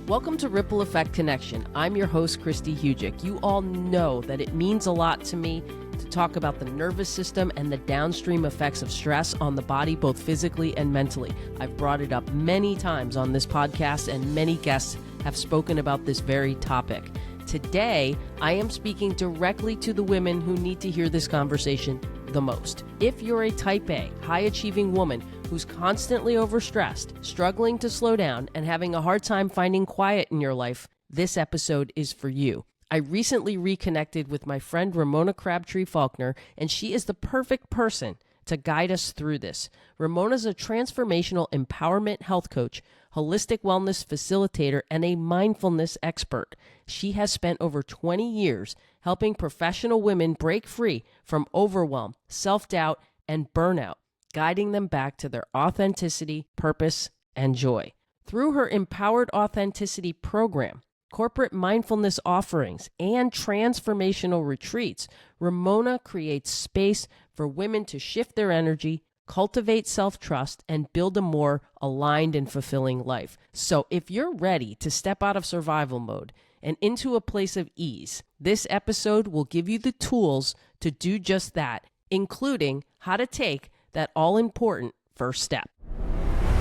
Welcome to Ripple Effect Connection. I'm your host, Kristi Hujik. You all know that it means a lot to me to talk about the nervous system and the downstream effects of stress on the body, both physically and mentally. I've brought it up many times on this podcast, and many guests have spoken about this very topic. Today, I am speaking directly to the women who need to hear this conversation the most. If you're a type A, high-achieving woman who's constantly overstressed, struggling to slow down, and having a hard time finding quiet in your life, this episode is for you. I recently reconnected with my friend Ramona Crabtree-Falkner, and she is the perfect person to guide us through this. Ramona's a transformational empowerment health coach, holistic wellness facilitator, and a mindfulness expert. She has spent over 20 years helping professional women break free from overwhelm, self-doubt, and burnout, guiding them back to their authenticity, purpose, and joy. Through her Empowered Authenticity program, corporate mindfulness offerings, and transformational retreats, Ramona creates space for women to shift their energy, cultivate self-trust, and build a more aligned and fulfilling life. So if you're ready to step out of survival mode and into a place of ease, this episode will give you the tools to do just that, including how to take that all-important first step.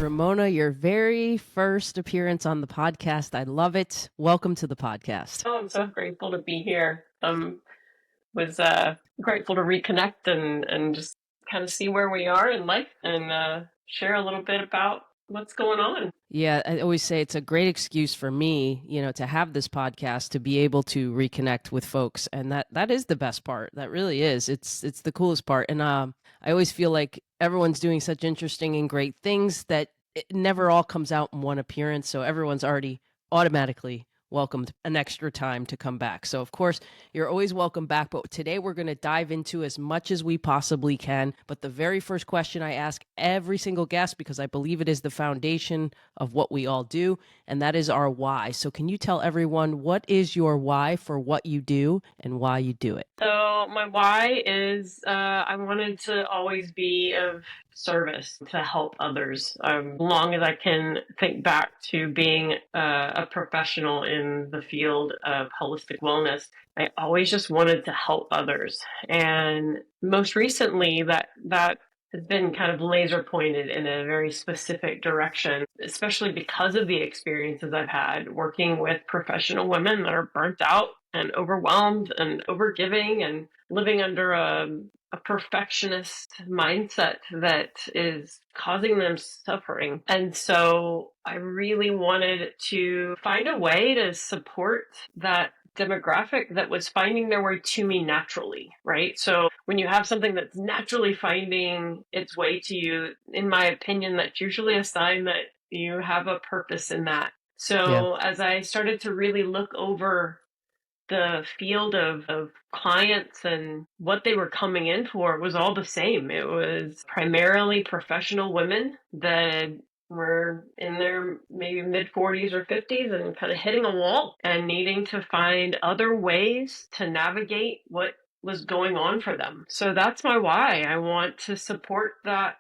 Ramona, your very first appearance on the podcast. I love it. Welcome to the podcast. Oh, I'm so grateful to be here. Was grateful to reconnect and just kind of see where we are in life and share a little bit about what's going on. Yeah, I always say it's a great excuse for me, to have this podcast, to be able to reconnect with folks. And that is the best part. That really is. It's the coolest part. And I always feel like everyone's doing such interesting and great things that it never all comes out in one appearance. So everyone's already automatically welcomed an extra time to come back. So of course, you're always welcome back. But today we're going to dive into as much as we possibly can. But the very first question I ask every single guest, because I believe it is the foundation of what we all do, and that is our why. So can you tell everyone, what is your why for what you do and why you do it? So my why is I wanted to always be of service to help others. As long as I can think back to being a professional in the field of holistic wellness, I always just wanted to help others. And most recently, that has been kind of laser pointed in a very specific direction, especially because of the experiences I've had working with professional women that are burnt out and overwhelmed and overgiving and living under a perfectionist mindset that is causing them suffering. And so I really wanted to find a way to support that demographic that was finding their way to me naturally, right? So when you have something that's naturally finding its way to you, in my opinion, that's usually a sign that you have a purpose in that. So As I started to really look over the field of clients and what they were coming in for was all the same. It was primarily professional women that were in their maybe mid 40s or 50s and kind of hitting a wall and needing to find other ways to navigate what was going on for them. So that's my why. I want to support that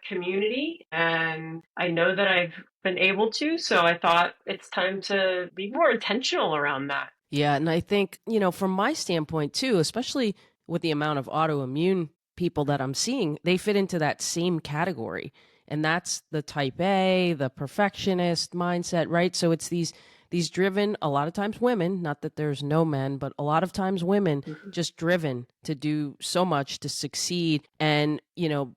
community, and I know that I've been able to. So I thought it's time to be more intentional around that. Yeah, and I think, from my standpoint too, especially with the amount of autoimmune people that I'm seeing, they fit into that same category. And that's the type A, the perfectionist mindset, right? So it's these driven, a lot of times women, not that there's no men, but a lot of times women just driven to do so much to succeed. And,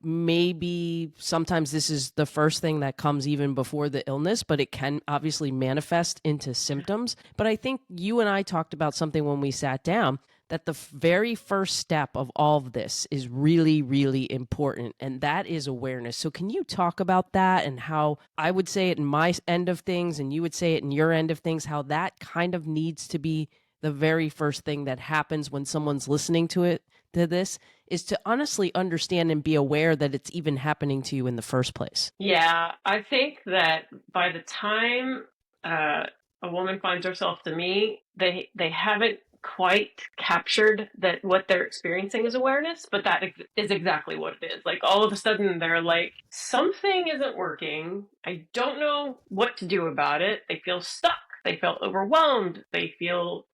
maybe sometimes this is the first thing that comes even before the illness, but it can obviously manifest into symptoms. But I think you and I talked about something when we sat down, that the very first step of all of this is really, really important, and that is awareness. So can you talk about that and how I would say it in my end of things and you would say it in your end of things, how that kind of needs to be the very first thing that happens when someone's listening to this, is to honestly understand and be aware that it's even happening to you in the first place? Yeah, I think that by the time a woman finds herself to me, they haven't quite captured that what they're experiencing is awareness, but that is exactly what it is. Like all of a sudden they're like, something isn't working. I don't know what to do about it. They feel stuck. They feel overwhelmed. They feel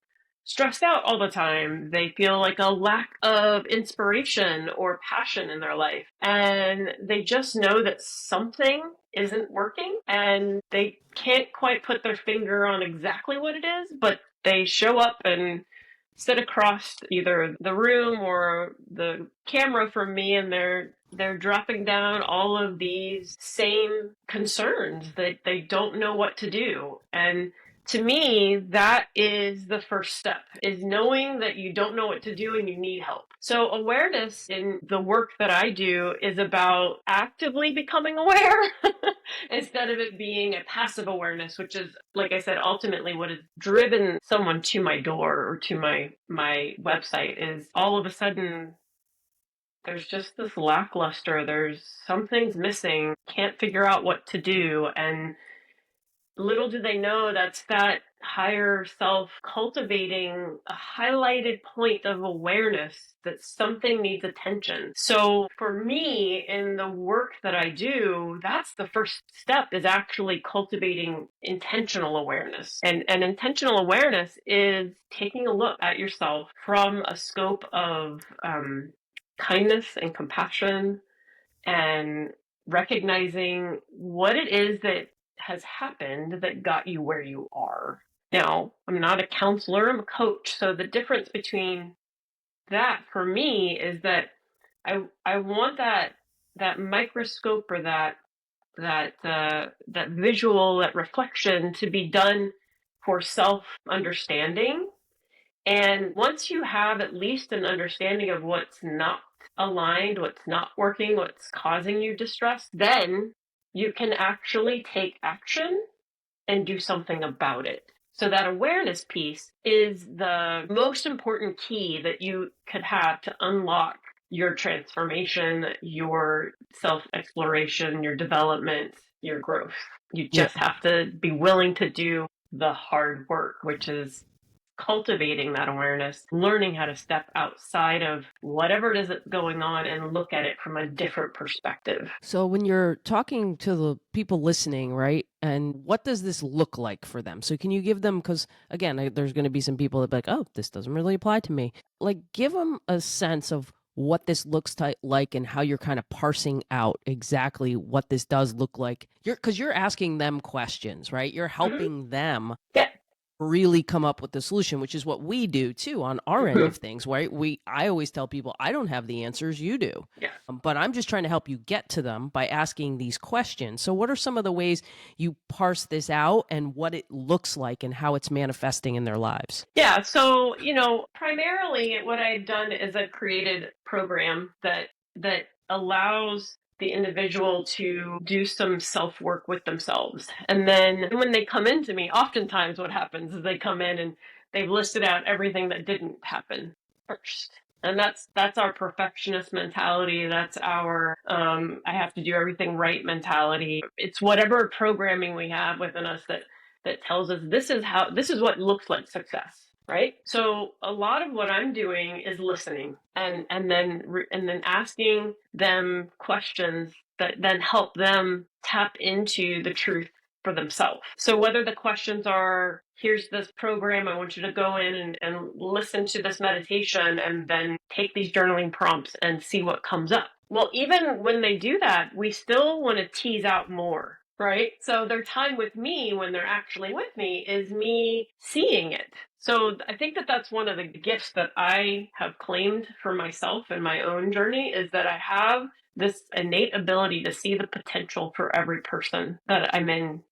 stressed out all the time. They feel like a lack of inspiration or passion in their life. And they just know that something isn't working and they can't quite put their finger on exactly what it is, but they show up and sit across either the room or the camera from me, and they're dropping down all of these same concerns that they don't know what to do. And to me, that is the first step, is knowing that you don't know what to do and you need help. So awareness in the work that I do is about actively becoming aware instead of it being a passive awareness, which is, like I said, ultimately what has driven someone to my door or to my website. Is all of a sudden there's just this lackluster, there's something's missing, can't figure out what to do. And little do they know that's that higher self cultivating a highlighted point of awareness that something needs attention. So for me, in the work that I do, that's the first step, is actually cultivating intentional awareness. And intentional awareness is taking a look at yourself from a scope of kindness and compassion, and recognizing what it is that has happened that got you where you are. Now, I'm not a counselor, I'm a coach. So the difference between that for me is that I want that microscope, or that visual, that reflection, to be done for self understanding. And once you have at least an understanding of what's not aligned, what's not working, what's causing you distress, then you can actually take action and do something about it. So that awareness piece is the most important key that you could have to unlock your transformation, your self-exploration, your development, your growth. You just have to be willing to do the hard work, which is cultivating that awareness, learning how to step outside of whatever it is that's going on and look at it from a different perspective. So when you're talking to the people listening, right, and what does this look like for them? So can you give them, because again, there's going to be some people that be like, oh, this doesn't really apply to me. Like, give them a sense of what this looks like and how you're kind of parsing out exactly what this does look like. Because you're asking them questions, right? You're helping them really come up with the solution, which is what we do too on our end of things, right? I always tell people, I don't have the answers, you do. Yeah. But I'm just trying to help you get to them by asking these questions. So what are some of the ways you parse this out and what it looks like and how it's manifesting in their lives? Yeah. So, primarily what I had done is I've created a program that allows the individual to do some self-work with themselves. And then when they come into me, oftentimes what happens is they come in and they've listed out everything that didn't happen first. And that's our perfectionist mentality. That's our I have to do everything right mentality. It's whatever programming we have within us that tells us this is what looks like success. Right. So a lot of what I'm doing is listening and then asking them questions that then help them tap into the truth for themselves. So whether the questions are, here's this program, I want you to go in and listen to this meditation and then take these journaling prompts and see what comes up. Well, even when they do that, we still want to tease out more. Right. So their time with me, when they're actually with me, is me seeing it. So I think that's one of the gifts that I have claimed for myself in my own journey, is that I have this innate ability to see the potential for every person that I'm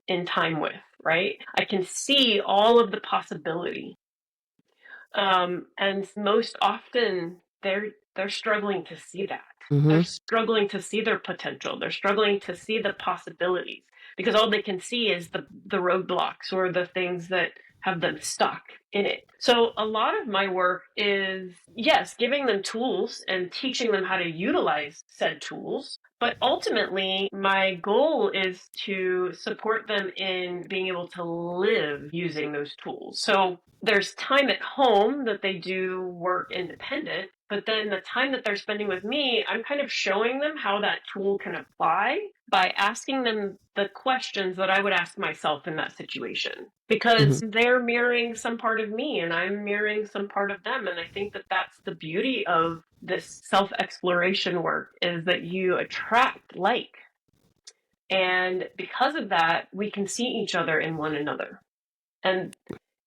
in time with, right? I can see all of the possibility. And most often they're struggling to see that. They're struggling to see their potential. They're struggling to see the possibilities, because all they can see is the roadblocks or the things that have them stuck in it. So a lot of my work is, yes, giving them tools and teaching them how to utilize said tools. But ultimately, my goal is to support them in being able to live using those tools. So there's time at home that they do work independent, But then the time that they're spending with me, I'm kind of showing them how that tool can apply by asking them the questions that I would ask myself in that situation, because they're mirroring some part of me and I'm mirroring some part of them. And I think that that's the beauty of this self-exploration work, is that you attract like. And because of that, we can see each other in one another. And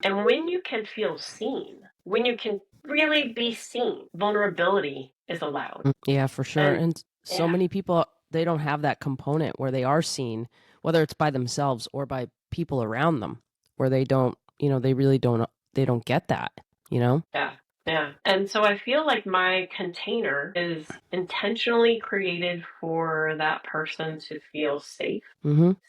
when you can feel seen, when you can really be seen, vulnerability is allowed. Yeah, for sure. And so many people, they don't have that component where they are seen, whether it's by themselves or by people around them, where they don't, they really don't, they don't get that, Yeah. Yeah. And so I feel like my container is intentionally created for that person to feel safe,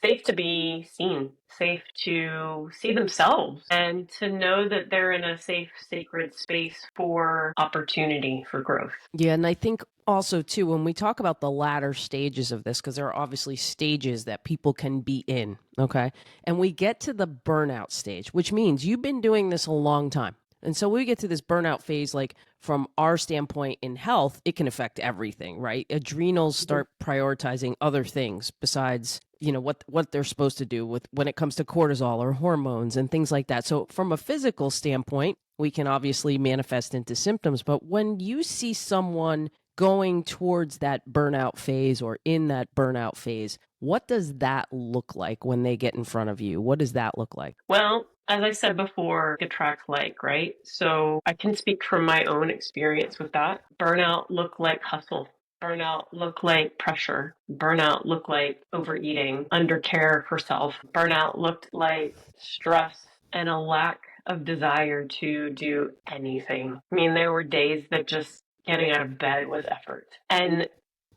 safe to be seen, safe to see themselves, and to know that they're in a safe, sacred space for opportunity for growth. Yeah. And I think also, too, when we talk about the latter stages of this, because there are obviously stages that people can be in, okay? And we get to the burnout stage, which means you've been doing this a long time. And so we get to this burnout phase, like from our standpoint in health, it can affect everything, right? Adrenals start prioritizing other things besides, what they're supposed to do with when it comes to cortisol or hormones and things like that. So from a physical standpoint, we can obviously manifest into symptoms. But when you see someone going towards that burnout phase or in that burnout phase, what does that look like when they get in front of you? What does that look like? Well, as I said before, attract like, right? So I can speak from my own experience with that. Burnout looked like hustle. Burnout looked like pressure. Burnout looked like overeating, undercare for self. Burnout looked like stress and a lack of desire to do anything. I mean, there were days that just getting out of bed was effort. And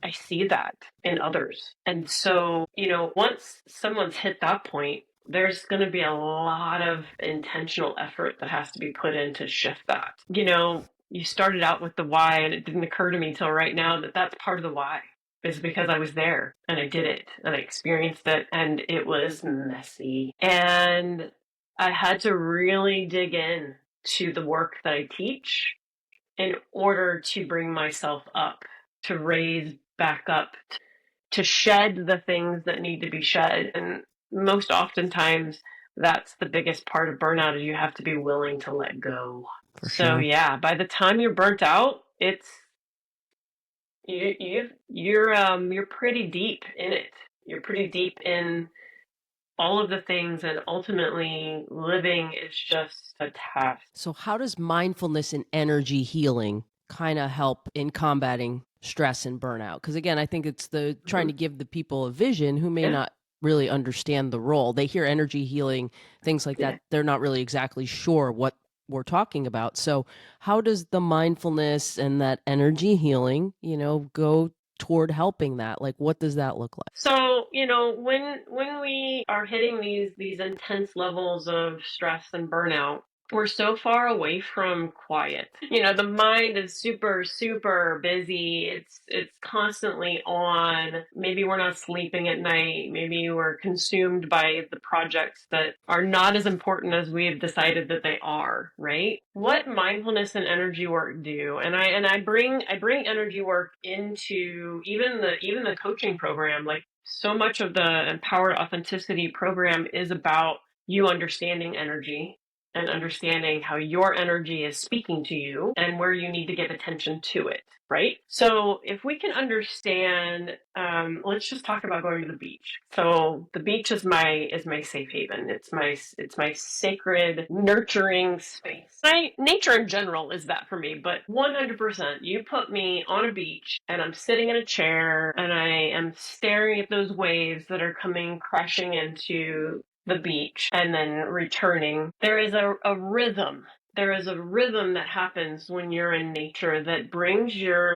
I see that in others. And so, once someone's hit that point, there's going to be a lot of intentional effort that has to be put in to shift that. You started out with the why, and it didn't occur to me till right now that that's part of the why. Is because I was there and I did it and I experienced it, and it was messy. And I had to really dig in to the work that I teach in order to bring myself up, to raise back up, to shed the things that need to be shed. And most oftentimes, that's the biggest part of burnout, is you have to be willing to let go. For So sure. yeah, by the time you're burnt out, it's you're pretty deep in it. You're pretty deep in all of the things, and ultimately living is just a task. So how does mindfulness and energy healing kind of help in combating stress and burnout? Because again, I think it's the trying to give the people a vision who may not really understand the role. They hear energy healing, things like that. They're not really exactly sure what we're talking about. So how does the mindfulness and that energy healing, go toward helping that? Like, what does that look like? So, when we are hitting these intense levels of stress and burnout, we're so far away from quiet. The mind is super, super busy. It's constantly on. Maybe we're not sleeping at night. Maybe we're consumed by the projects that are not as important as we have decided that they are, right? What mindfulness and energy work do, and I bring energy work into even the coaching program. Like, so much of the Empowered Authenticity program is about you understanding energy and understanding how your energy is speaking to you and where you need to give attention to it, right? So if we can understand, let's just talk about going to the beach. So the beach is my safe haven. It's my sacred, nurturing space. Nature in general is that for me, but 100%, you put me on a beach and I'm sitting in a chair and I am staring at those waves that are coming crashing into the beach and then returning. There is a rhythm. There is a rhythm that happens when you're in nature that brings your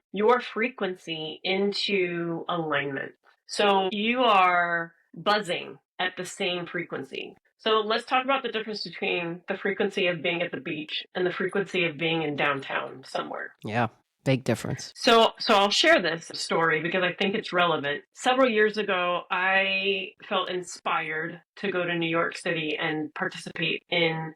frequency into alignment. So you are buzzing at the same frequency. So let's talk about the difference between the frequency of being at the beach and the frequency of being in downtown somewhere. Yeah. Big difference. So I'll share this story because I think it's relevant. Several years ago, I felt inspired to go to New York City and participate in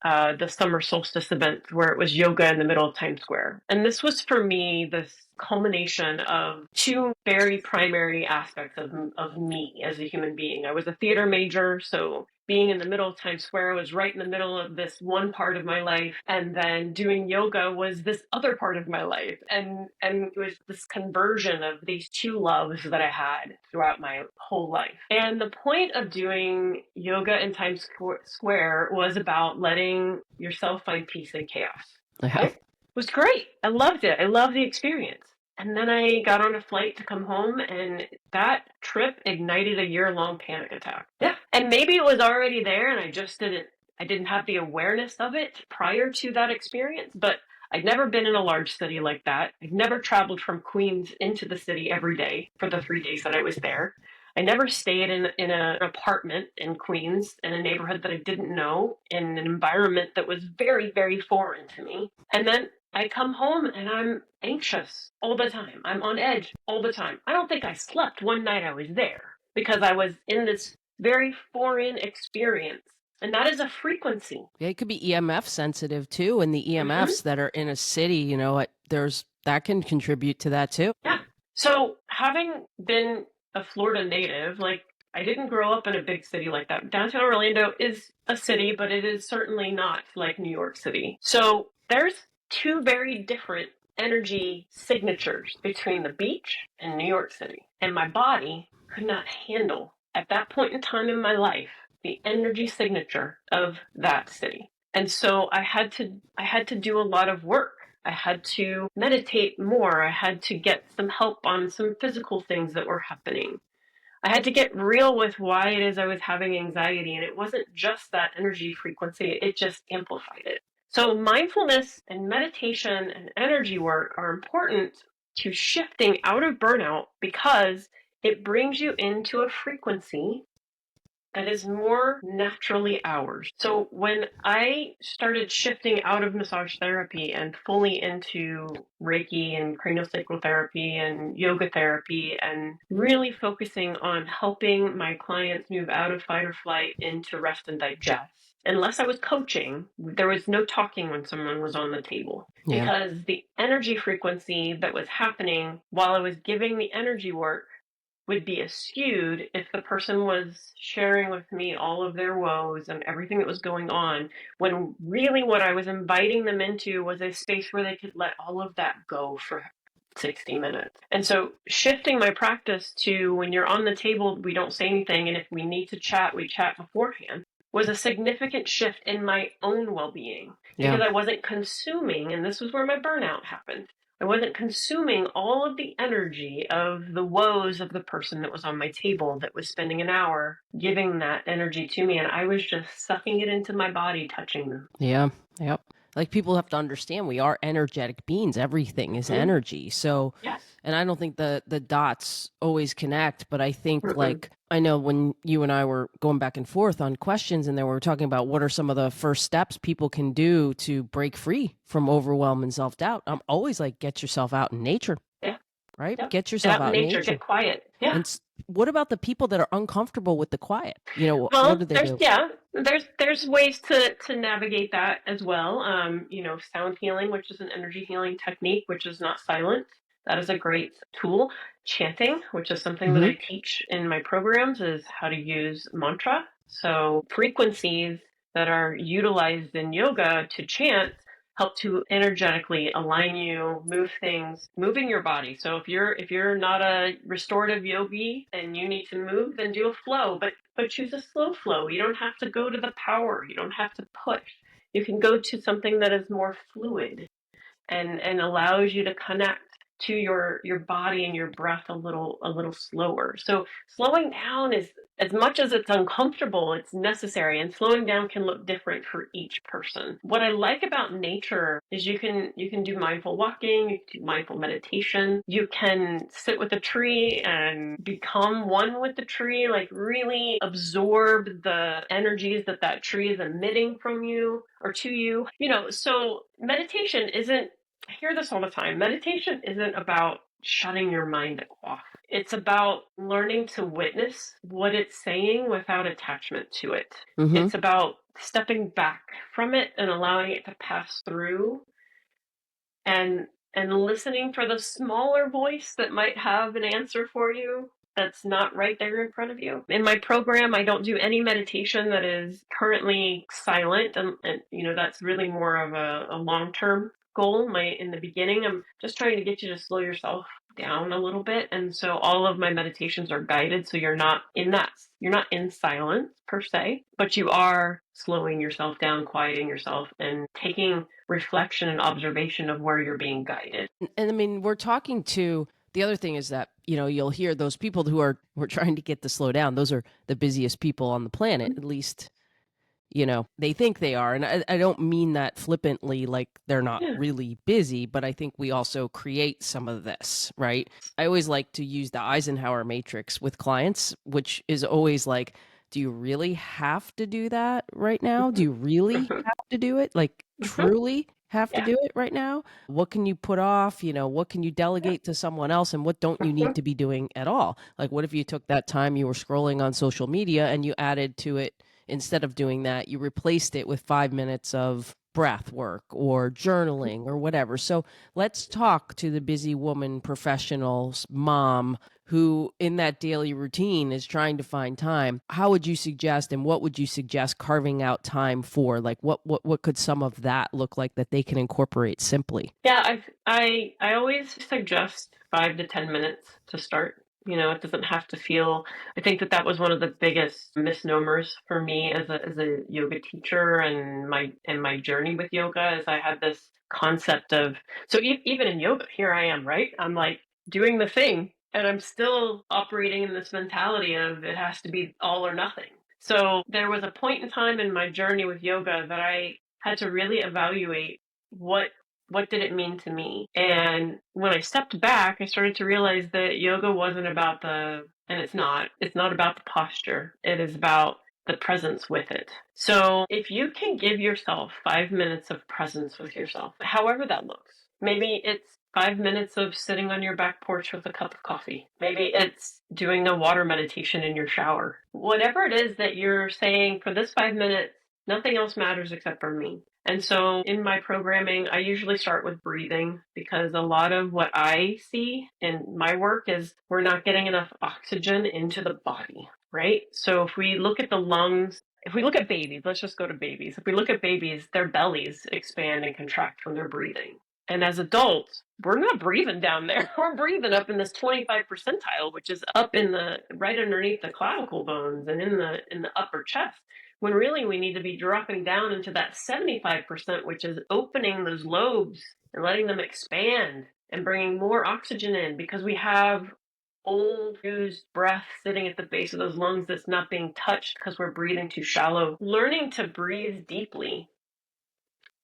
the summer solstice event where it was yoga in the middle of Times Square. And this was for me this culmination of two very primary aspects of me as a human being. I was a theater major, so being in the middle of Times Square was right in the middle of this one part of my life. And then doing yoga was this other part of my life. And it was this conversion of these two loves that I had throughout my whole life. And the point of doing yoga in Times Square was about letting yourself find peace in chaos. Yeah. It was great. I loved it. I loved the experience. And then I got on a flight to come home, and that trip ignited a year-long panic attack. Yeah. And maybe it was already there and I didn't have the awareness of it prior to that experience, but I'd never been in a large city like that. I'd never traveled from Queens into the city every day for the 3 days that I was there. I never stayed in an apartment in Queens in a neighborhood that I didn't know, in an environment that was very, very foreign to me. And then I come home and I'm anxious all the time. I'm on edge all the time. I don't think I slept one night I was there because I was in this very foreign experience. And that is a frequency. Yeah, it could be EMF sensitive too, and the EMFs that are in a city, you know, there's that can contribute to that too. Yeah. So having been a Florida native, like I didn't grow up in a big city like that. Downtown Orlando is a city, but it is certainly not like New York City. So there's two very different energy signatures between the beach and New York City. And my body could not handle, at that point in time in my life, the energy signature of that city. And so I had to do a lot of work. I had to meditate more. I had to get some help on some physical things that were happening. I had to get real with why it is I was having anxiety. And it wasn't just that energy frequency, it just amplified it. So mindfulness and meditation and energy work are important to shifting out of burnout because it brings you into a frequency that is more naturally ours. So when I started shifting out of massage therapy and fully into Reiki and craniosacral therapy and yoga therapy and really focusing on helping my clients move out of fight or flight into rest and digest, unless I was coaching, there was no talking when someone was on the table. Yeah. Because the energy frequency that was happening while I was giving the energy work would be skewed if the person was sharing with me all of their woes and everything that was going on, when really what I was inviting them into was a space where they could let all of that go for 60 minutes. And so shifting my practice to when you're on the table, we don't say anything, and if we need to chat, we chat beforehand, was a significant shift in my own well-being because I wasn't consuming, and this was where my burnout happened. I wasn't consuming all of the energy of the woes of the person that was on my table that was spending an hour giving that energy to me. And I was just sucking it into my body, touching them. Yeah. Yep. Like people have to understand we are energetic beings. Everything is energy. So, yes. And I don't think the dots always connect, but I think like, I know when you and I were going back and forth on questions and then we were talking about what are some of the first steps people can do to break free from overwhelm and self-doubt. I'm always like, get yourself out in nature. Yeah. Right? Yep. Get yourself out in nature. Get quiet. Yeah. And what about the people that are uncomfortable with the quiet? You know, well, what do they do? Yeah, there's ways to navigate that as well. You know, sound healing, which is an energy healing technique, which is not silent. That is a great tool. Chanting, which is something that I teach in my programs, is how to use mantra. So frequencies that are utilized in yoga to chant help to energetically align you, move things, moving your body. So if you're not a restorative yogi and you need to move, then do a flow, but choose a slow flow. You don't have to go to the power. You don't have to push. You can go to something that is more fluid and allows you to connect to your body and your breath a little slower. So slowing down is, as much as it's uncomfortable, it's necessary, and slowing down can look different for each person. What I like about nature is you can do mindful walking, you can do mindful meditation, you can sit with a tree and become one with the tree, like really absorb the energies that tree is emitting from you or to you. You know, so meditation isn't, I hear this all the time. Meditation isn't about shutting your mind off. It's about learning to witness what it's saying without attachment to it. Mm-hmm. It's about stepping back from it and allowing it to pass through, and listening for the smaller voice that might have an answer for you that's not right there in front of you. In my program, I don't do any meditation that is currently silent, and that's really more of a long-term goal. In the beginning, I'm just trying to get you to slow yourself down a little bit, and so all of my meditations are guided, so you're not in silence per se, but you are slowing yourself down, quieting yourself, and taking reflection and observation of where you're being guided. And I mean, we're talking to the other thing is that, you'll hear those people who are trying to get to slow down. Those are the busiest people on the planet, at least, they think they are. And I don't mean that flippantly, like they're not Yeah. really busy, but I think we also create some of this, right? I always like to use the Eisenhower matrix with clients, which is always like, do you really have to do that right now? Do you really have to do it? Like, truly have to Yeah. do it right now? What can you put off? What can you delegate to someone else? And what don't you need to be doing at all? Like, what if you took that time you were scrolling on social media and you added to it, instead of doing that, you replaced it with 5 minutes of breath work or journaling or whatever. So let's talk to the busy woman, professionals, mom, who in that daily routine is trying to find time. How would you suggest, and what would you suggest carving out time for? Like what could some of that look like that they can incorporate simply? Yeah, I always suggest 5 to 10 minutes to start. It doesn't have to feel. I think that was one of the biggest misnomers for me as a yoga teacher, and my journey with yoga is I had this concept of, so even in yoga, here I am, right? I'm like doing the thing, and I'm still operating in this mentality of it has to be all or nothing. So there was a point in time in my journey with yoga that I had to really evaluate what did it mean to me. And when I stepped back, I started to realize that yoga wasn't about it's not about the posture. It is about the presence with it. So if you can give yourself 5 minutes of presence with yourself, however that looks, maybe it's 5 minutes of sitting on your back porch with a cup of coffee. Maybe it's doing a water meditation in your shower. Whatever it is that you're saying, for this 5 minutes, nothing else matters except for me. And so in my programming, I usually start with breathing, because a lot of what I see in my work is we're not getting enough oxygen into the body, right? So if we look at the lungs, if we look at babies, let's just go to babies. If we look at babies, their bellies expand and contract when they're breathing. And as adults, we're not breathing down there. We're breathing up in this 25 percentile, which is up in the right underneath the clavicle bones and in the upper chest, when really we need to be dropping down into that 75%, which is opening those lobes and letting them expand and bringing more oxygen in, because we have old used breath sitting at the base of those lungs that's not being touched because we're breathing too shallow. Learning to breathe deeply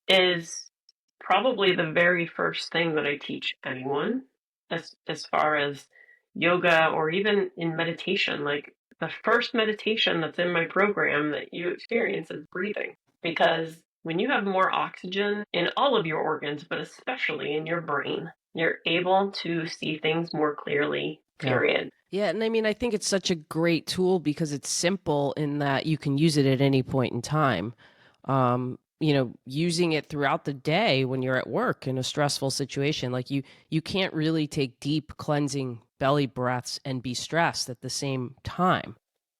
is probably the very first thing that I teach anyone, as far as yoga or even in meditation. Like, the first meditation that's in my program that you experience is breathing, because when you have more oxygen in all of your organs, but especially in your brain, you're able to see things more clearly, Yeah. period. Yeah, and I mean, I think it's such a great tool because it's simple in that you can use it at any point in time. Using it throughout the day when you're at work in a stressful situation, like you can't really take deep cleansing belly breaths and be stressed at the same time.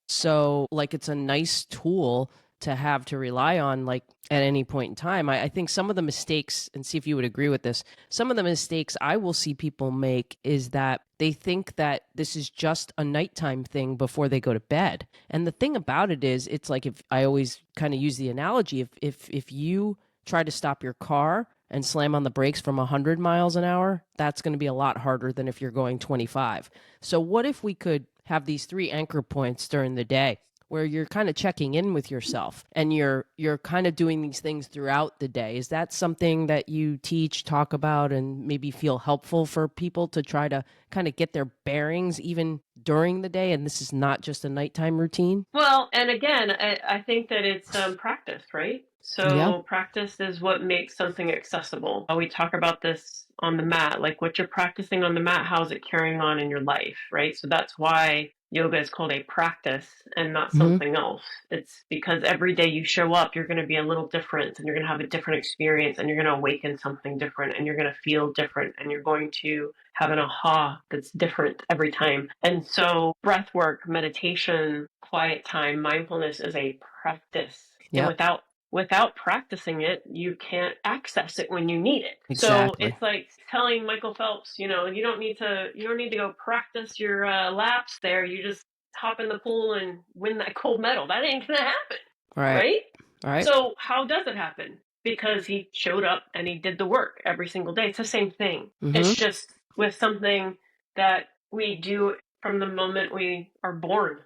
So, like, it's a nice tool to have to rely on, like, at any point in time. I think some of the mistakes, and see if you would agree with this, some of the mistakes I will see people make is that they think that this is just a nighttime thing before they go to bed. And the thing about it is, it's like, if I always kind of use the analogy, if you try to stop your car and slam on the brakes from 100 miles an hour, that's going to be a lot harder than if you're going 25. So what if we could have these 3 anchor points during the day where you're kind of checking in with yourself and you're kind of doing these things throughout the day? Is that something that you teach, talk about, and maybe feel helpful for people to try to kind of get their bearings even during the day, and this is not just a nighttime routine? Well, and again, I think that it's practice, right? Yeah. So practice is what makes something accessible. We talk about this on the mat, like what you're practicing on the mat, how's it carrying on in your life, right? So that's why yoga is called a practice and not Mm-hmm. something else. It's because every day you show up, you're going to be a little different and you're going to have a different experience and you're going to awaken something different and you're going to feel different and you're going to have an aha that's different every time. And so breath work, meditation, quiet time, mindfulness is a practice. And Yep. without practicing it, you can't access it when you need it. So Exactly. it's like telling Michael Phelps, you don't need to go practice your laps there. You just hop in the pool and win that gold medal. That ain't gonna happen, Right. right? Right. So how does it happen? Because he showed up and he did the work every single day. It's the same thing. Mm-hmm. It's just with something that we do from the moment we are born.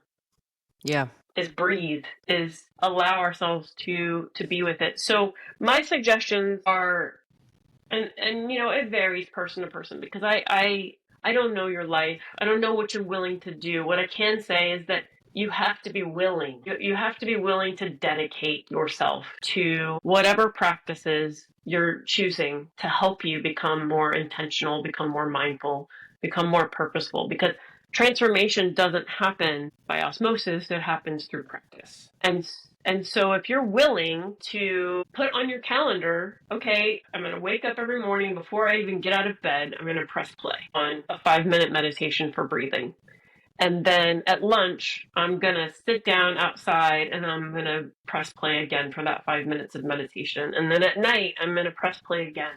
Yeah. Is breathe, is allow ourselves to be with it. So my suggestions are, and it varies person to person because I don't know your life. I don't know what you're willing to do. What I can say is that you have to be willing. You have to be willing to dedicate yourself to whatever practices you're choosing to help you become more intentional, become more mindful, become more purposeful, because transformation doesn't happen by osmosis, it happens through practice. And so if you're willing to put on your calendar, okay, I'm going to wake up every morning before I even get out of bed, I'm going to press play on a 5-minute meditation for breathing. And then at lunch, I'm going to sit down outside and I'm going to press play again for that 5 minutes of meditation. And then at night, I'm going to press play again.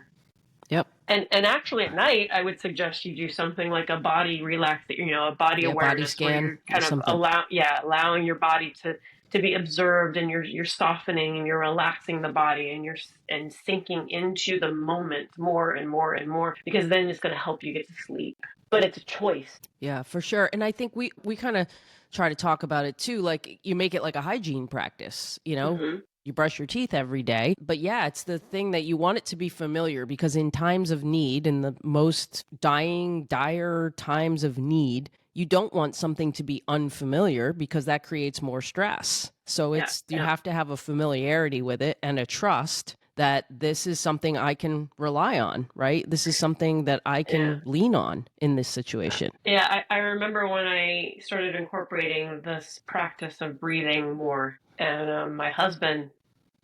Yep. And actually at night, I would suggest you do something like a body relax, a body awareness, body scan, where you're kind of allowing your body to be observed, and you're softening and you're relaxing the body and you're sinking into the moment more and more and more, because then it's going to help you get to sleep. But it's a choice. Yeah, for sure. And I think we kind of try to talk about it too. Like you make it like a hygiene practice, Mm-hmm. You brush your teeth every day. But yeah, it's the thing that you want it to be familiar, because in times of need, in the most dire times of need, you don't want something to be unfamiliar, because that creates more stress. So you have to have a familiarity with it and a trust that this is something I can rely on, right? This is something that I can lean on in this situation. Yeah, I remember when I started incorporating this practice of breathing more, and my husband,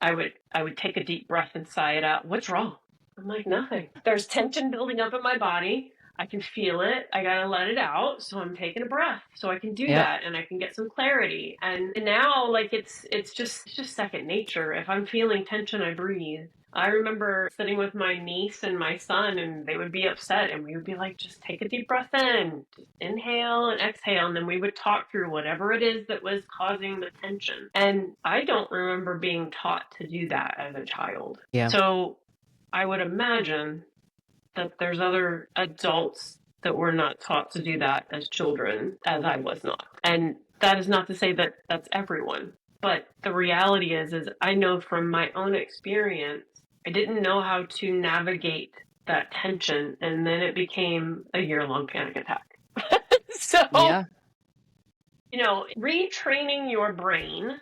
I would take a deep breath and sigh it out. What's wrong? I'm like, nothing. There's tension building up in my body. I can feel it. I gotta let it out. So I'm taking a breath so I can do that and I can get some clarity. And now, like, it's just second nature. If I'm feeling tension, I breathe. I remember sitting with my niece and my son, and they would be upset, and we would be like, just take a deep breath in, just inhale and exhale, and then we would talk through whatever it is that was causing the tension. And I don't remember being taught to do that as a child. Yeah. So I would imagine that there's other adults that were not taught to do that as children, as I was not. And that is not to say that that's everyone. But the reality is I know from my own experience, I didn't know how to navigate that tension, and then it became a year-long panic attack. So, retraining your brain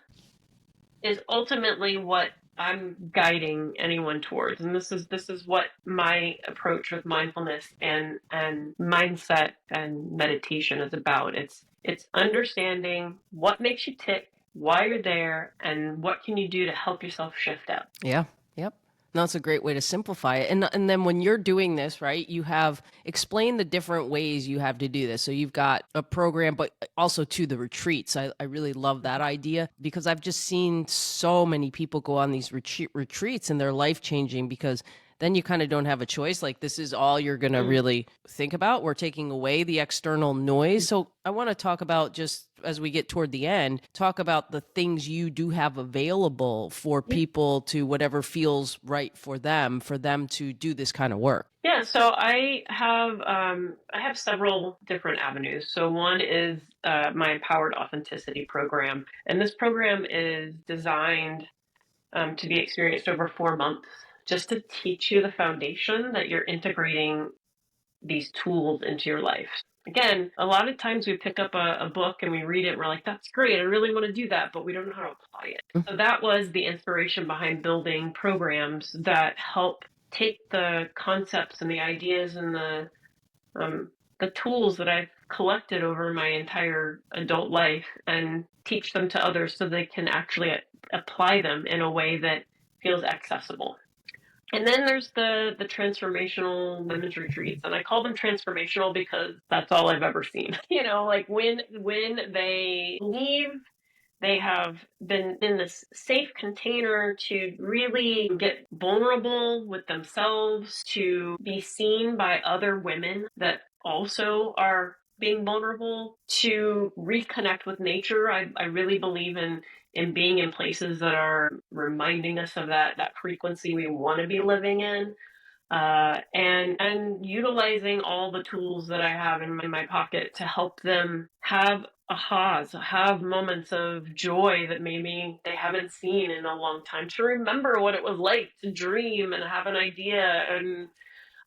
is ultimately what I'm guiding anyone towards. And this is what my approach with mindfulness and mindset and meditation is about. It's understanding what makes you tick, why you're there, and what can you do to help yourself shift out. Yeah. Yep. No, that's a great way to simplify it. And then when you're doing this, right, you have explained the different ways you have to do this. So you've got a program, but also to the retreats. I really love that idea, because I've just seen so many people go on these retreats and they're life-changing, because then you kind of don't have a choice. Like, this is all you're going to really think about. We're taking away the external noise. So I want to talk about, just as we get toward the end, talk about the things you do have available for people to whatever feels right for them to do this kind of work. Yeah, so I have several different avenues. So one is my Empowered Authenticity program, and this program is designed to be experienced over 4 months, just to teach you the foundation that you're integrating these tools into your life. Again, a lot of times we pick up a book and we read it and we're like, that's great, I really want to do that, but we don't know how to apply it. So that was the inspiration behind building programs that help take the concepts and the ideas and the tools that I've collected over my entire adult life and teach them to others so they can actually apply them in a way that feels accessible. And then there's the transformational women's retreats, and I call them transformational because that's all I've ever seen. Like when they leave, they have been in this safe container to really get vulnerable with themselves, to be seen by other women that also are being vulnerable, to reconnect with nature. I really believe in being in places that are reminding us of that frequency we want to be living in, and utilizing all the tools that I have in my pocket to help them have ahas, have moments of joy that maybe they haven't seen in a long time, to remember what it was like to dream and have an idea,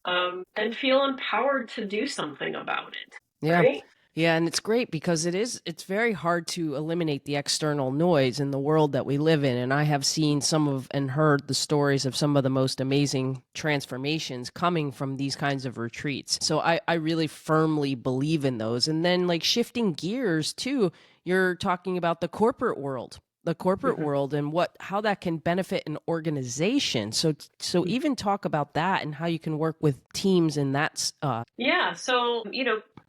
and feel empowered to do something about it. Yeah. Right? Yeah, and it's great because it's very hard to eliminate the external noise in the world that we live in. And I have seen some of and heard the stories of some of the most amazing transformations coming from these kinds of retreats. So I really firmly believe in those. And then like shifting gears too, you're talking about the corporate Mm-hmm. world and how that can benefit an organization. So even talk about that and how you can work with teams in that. Yeah. So,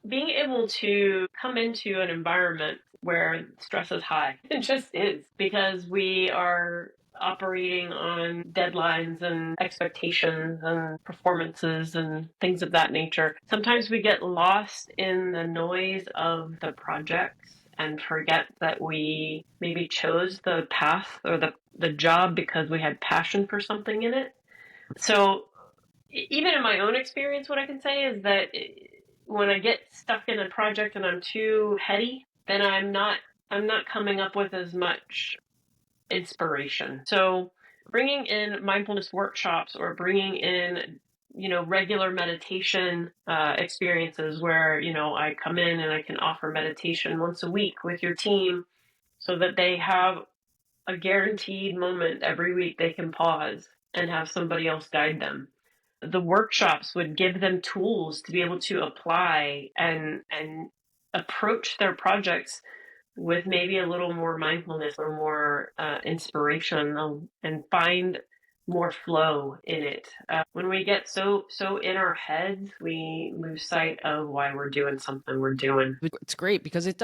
being able to come into an environment where stress is high, it just is, because we are operating on deadlines and expectations and performances and things of that nature. Sometimes we get lost in the noise of the projects and forget that we maybe chose the path or the job because we had passion for something in it. So even in my own experience, what I can say is that when I get stuck in a project and I'm too heady, then I'm not coming up with as much inspiration. So bringing in mindfulness workshops or bringing in regular meditation experiences where I come in and I can offer meditation once a week with your team so that they have a guaranteed moment every week they can pause and have somebody else guide them. The workshops would give them tools to be able to apply and approach their projects with maybe a little more mindfulness or more inspiration, and find more flow in it. When we get so in our heads, we lose sight of why we're doing something we're doing. It's great because it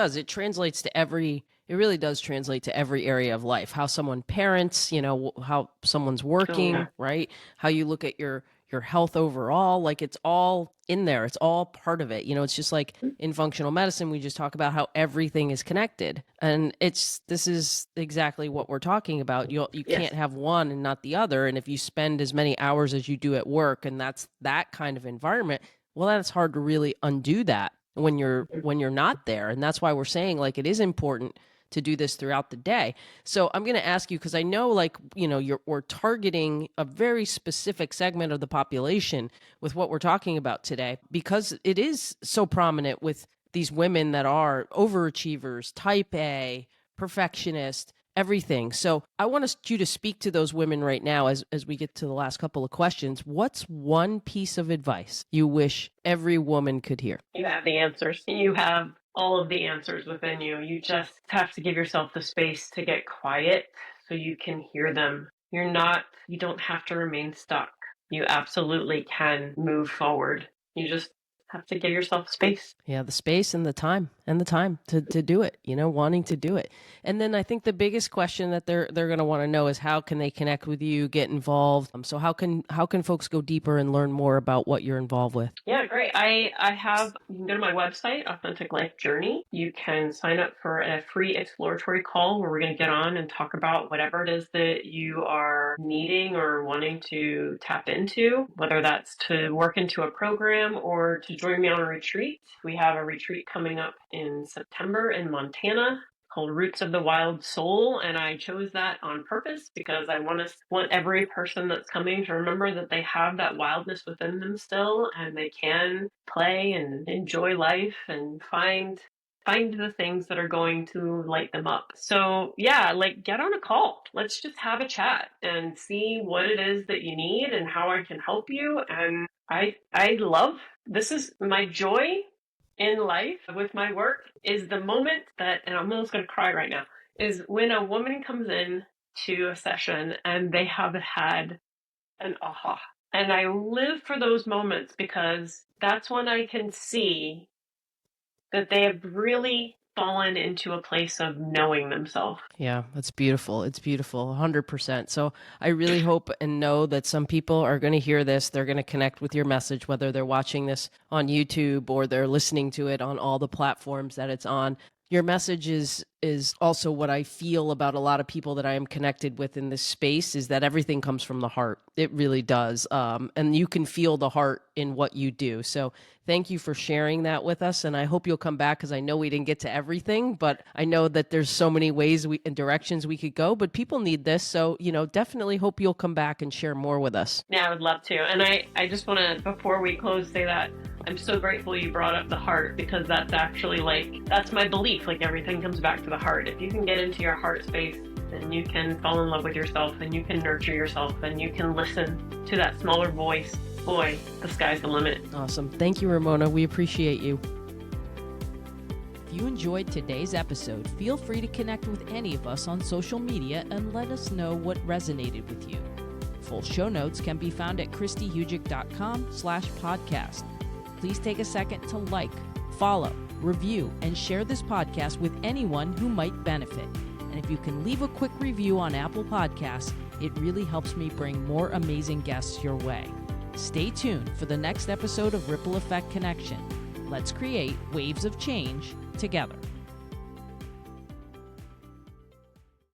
really does translate to every area of life. How someone parents, how someone's Oh working, yeah. right? How you look at your health overall, like it's all in there. It's all part of it. It's just like in functional medicine, we just talk about how everything is connected. And this is exactly what we're talking about. You Yes. can't have one and not the other. And if you spend as many hours as you do at work and that's that kind of environment, well, that's hard to really undo that when you're not there. And that's why we're saying like it is important to do this throughout the day. So I'm going to ask you because I know like we're targeting a very specific segment of the population with what we're talking about today because it is so prominent with these women that are overachievers, type A, perfectionist, everything. So I want you to speak to those women right now as we get to the last couple of questions. What's one piece of advice you wish every woman could hear? You have the answers. You have all of the answers within you. You just have to give yourself the space to get quiet so you can hear them. You don't have to remain stuck. You absolutely can move forward. You just have to give yourself space. Yeah, the space and the time to do it, wanting to do it. And then I think the biggest question that they're going to want to know is how can they connect with you, get involved? So how can folks go deeper and learn more about what you're involved with? Yeah, great. You can go to my website, Authentic Life Journey. You can sign up for a free exploratory call where we're going to get on and talk about whatever it is that you are needing or wanting to tap into, whether that's to work into a program or to join me on a retreat. We have a retreat coming up in September in Montana called Roots of the Wild Soul, and I chose that on purpose because I want every person that's coming to remember that they have that wildness within them still, and they can play and enjoy life and find find the things that are going to light them up. So yeah, like get on a call. Let's just have a chat and see what it is that you need and how I can help you. And I love, this is my joy in life with my work, is the moment that, and I'm almost going to cry right now, is when a woman comes in to a session and they have had an aha. And I live for those moments because that's when I can see that they have really fallen into a place of knowing themselves. Yeah, that's beautiful. It's beautiful, 100%. So I really hope and know that some people are going to hear this. They're going to connect with your message, whether they're watching this on YouTube or they're listening to it on all the platforms that it's on. Your message is also what I feel about a lot of people that I am connected with in this space, is that everything comes from the heart. It really does. And you can feel the heart in what you do. So thank you for sharing that with us. And I hope you'll come back, because I know we didn't get to everything, but I know that there's so many ways and directions we could go, but people need this. So, definitely hope you'll come back and share more with us. Yeah, I would love to. And I just want to, before we close, say that I'm so grateful you brought up the heart, because that's actually that's my belief. Like everything comes back to the heart. If you can get into your heart space, then you can fall in love with yourself, and you can nurture yourself, and you can listen to that smaller voice. Boy, the sky's the limit. Awesome. Thank you, Ramona. We appreciate you. If you enjoyed today's episode, feel free to connect with any of us on social media and let us know what resonated with you. Full show notes can be found at kristihujik.com/podcast. Please take a second to like, follow, review, and share this podcast with anyone who might benefit. And if you can leave a quick review on Apple Podcasts, it really helps me bring more amazing guests your way. Stay tuned for the next episode of Ripple Effect Connection. Let's create waves of change together.